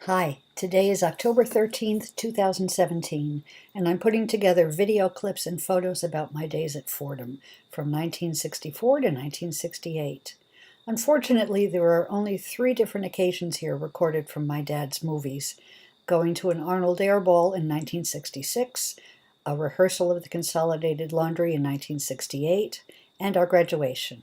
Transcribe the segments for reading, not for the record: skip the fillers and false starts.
Hi, today is October 13th, 2017, and I'm putting together video clips and photos about my days at Fordham from 1964 to 1968. Unfortunately, there are only 3 different occasions here recorded from my dad's movies: going to an Arnold Air Ball in 1966, a rehearsal of the Consolidated Laundry in 1968, and our graduation.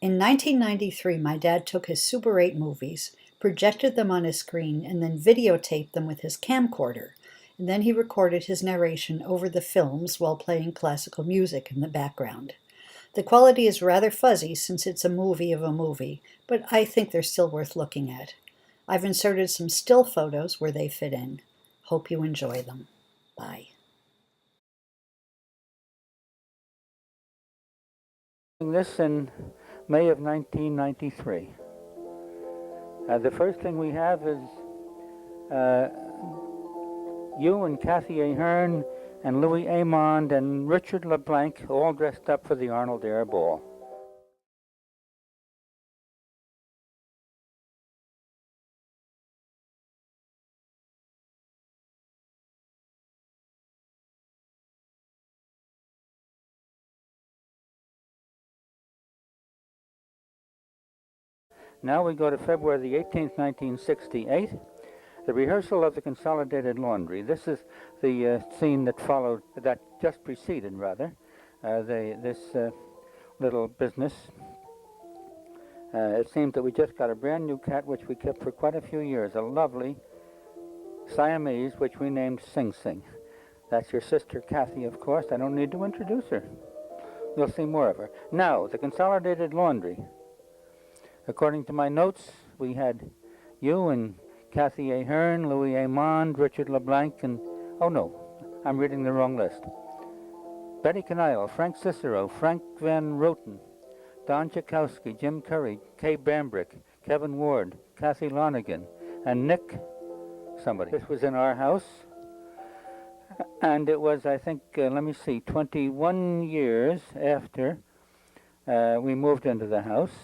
In 1993, my dad took his Super 8 movies, projected them on his screen, and then videotaped them with his camcorder. And then he recorded his narration over the films while playing classical music in the background. The quality is rather fuzzy since it's a movie of a movie, but I think they're still worth looking at. I've inserted some still photos where they fit in. Hope you enjoy them. Bye. This in May of 1993. The first thing we have is you and Kathy Ahern and Louis Amond and Richard LeBlanc all dressed up for the Arnold Air Ball. Now we go to February the 18th, 1968, the rehearsal of the Consolidated Laundry. This is the scene that followed, that just preceded, rather, this little business. It seems that we just got a brand new cat which we kept for quite a few years, a lovely Siamese which we named Sing Sing. That's your sister Kathy, of course. I don't need to introduce her. You'll see more of her. Now, the Consolidated Laundry. According to my notes, we had you and Kathy Ahern, Louis Amond, Richard LeBlanc, and, oh no, I'm reading the wrong list. Betty Canaille, Frank Cicero, Frank Van Roten, Don Tchaikovsky, Jim Curry, Kay Bambrick, Kevin Ward, Kathy Lonergan, and Nick somebody. This was in our house, and it was, I think, 21 years after we moved into the house.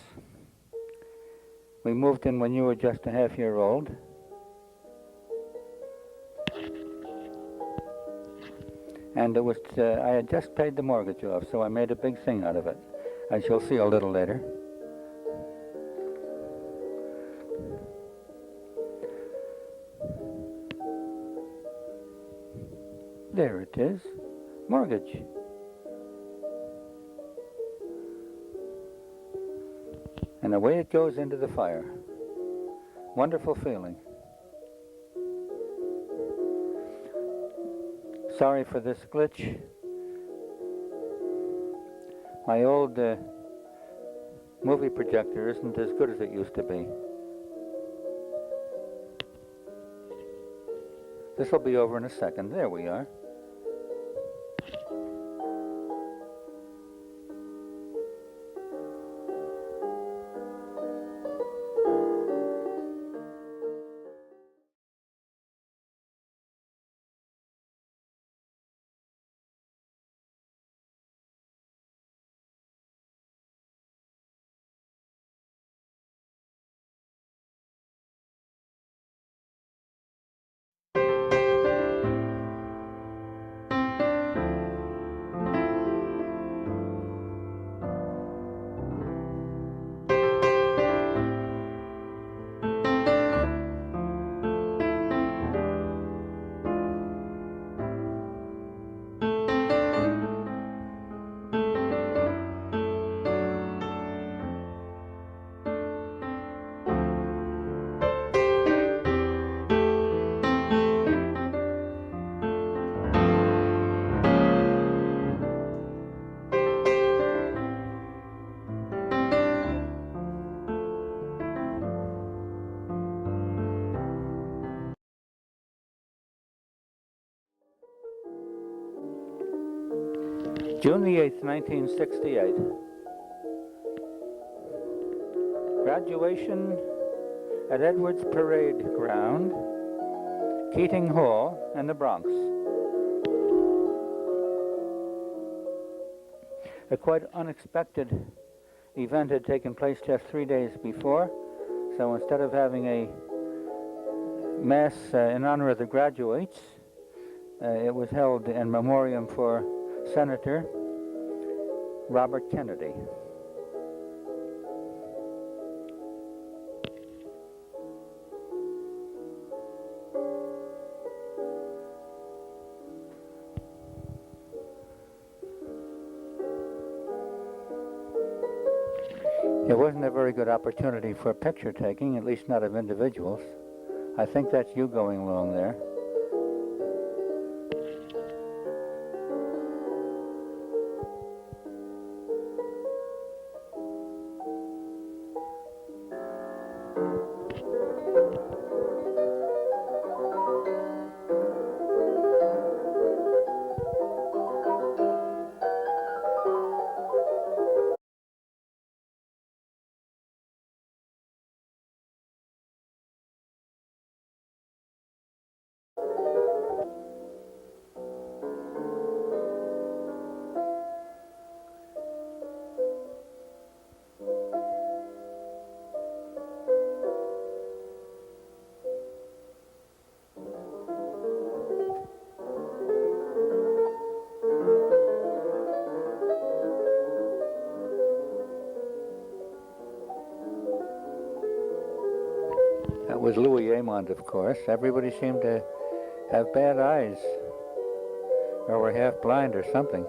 We moved in when you were just a half-year-old. And it was, I had just paid the mortgage off, so I made a big thing out of it, as you'll see a little later. There it is, mortgage. And away it goes into the fire. Wonderful feeling. Sorry for this glitch. My old movie projector isn't as good as it used to be. This will be over in a second. There we are. June the 8th, 1968. Graduation at Edwards Parade Ground, Keating Hall, in the Bronx. A quite unexpected event had taken place just 3 days before, so instead of having a Mass in honor of the graduates. It was held in memoriam for Senator Robert Kennedy. It wasn't a very good opportunity for picture taking, at least not of individuals. I think that's you going along there. That was Louis Amond, of course. Everybody seemed to have bad eyes, or were half blind or something.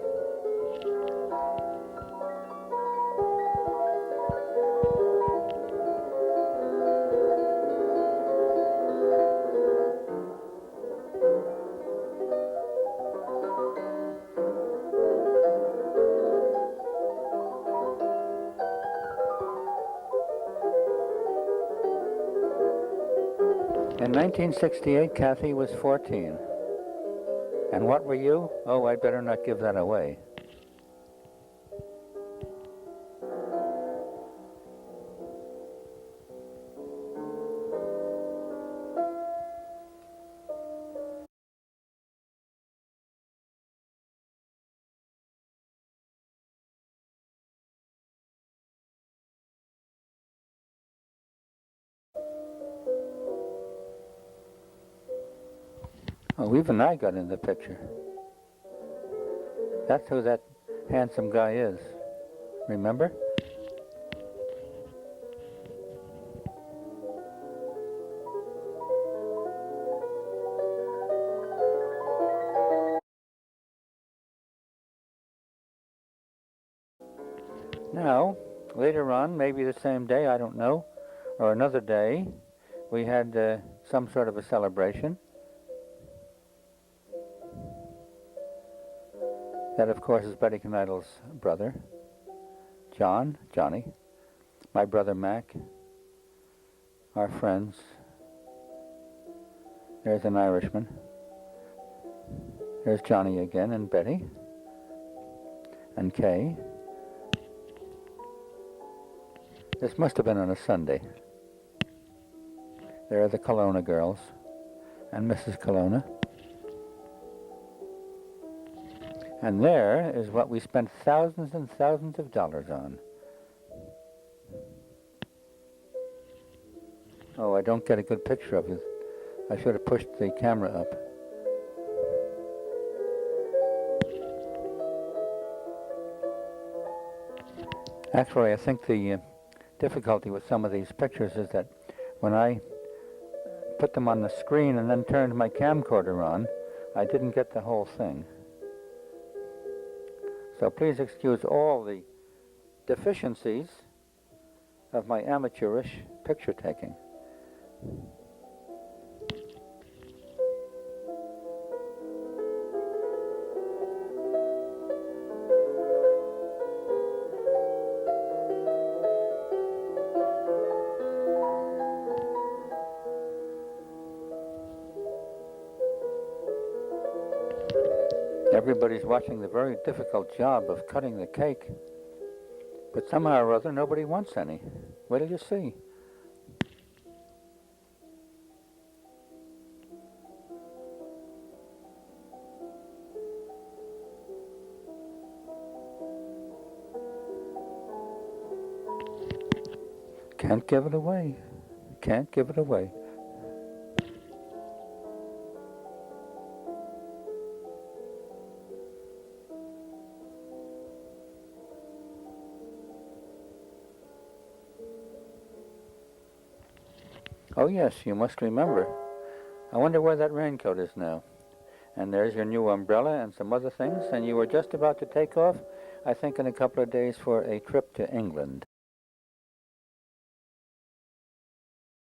In 1968, Kathy was 14. And what were you? Oh, I'd better not give that away. Oh, even I got in the picture. That's who that handsome guy is. Remember? Now, later on, maybe the same day, I don't know, or another day, we had some sort of a celebration. That, of course, is Betty Kneidel's brother, Johnny, my brother Mac, our friends. There's an Irishman. There's Johnny again, and Betty, and Kay. This must have been on a Sunday. There are the Kelowna girls, and Mrs. Kelowna. And there is what we spent thousands and thousands of dollars on. Oh, I don't get a good picture of it. I should have pushed the camera up. Actually, I think the difficulty with some of these pictures is that when I put them on the screen and then turned my camcorder on, I didn't get the whole thing. So please excuse all the deficiencies of my amateurish picture taking. Everybody's watching the very difficult job of cutting the cake, but somehow or other nobody wants any. Wait till you see. Can't give it away. Can't give it away. Oh yes, you must remember. I wonder where that raincoat is now. And there's your new umbrella and some other things, and you were just about to take off, I think in a couple of days, for a trip to England.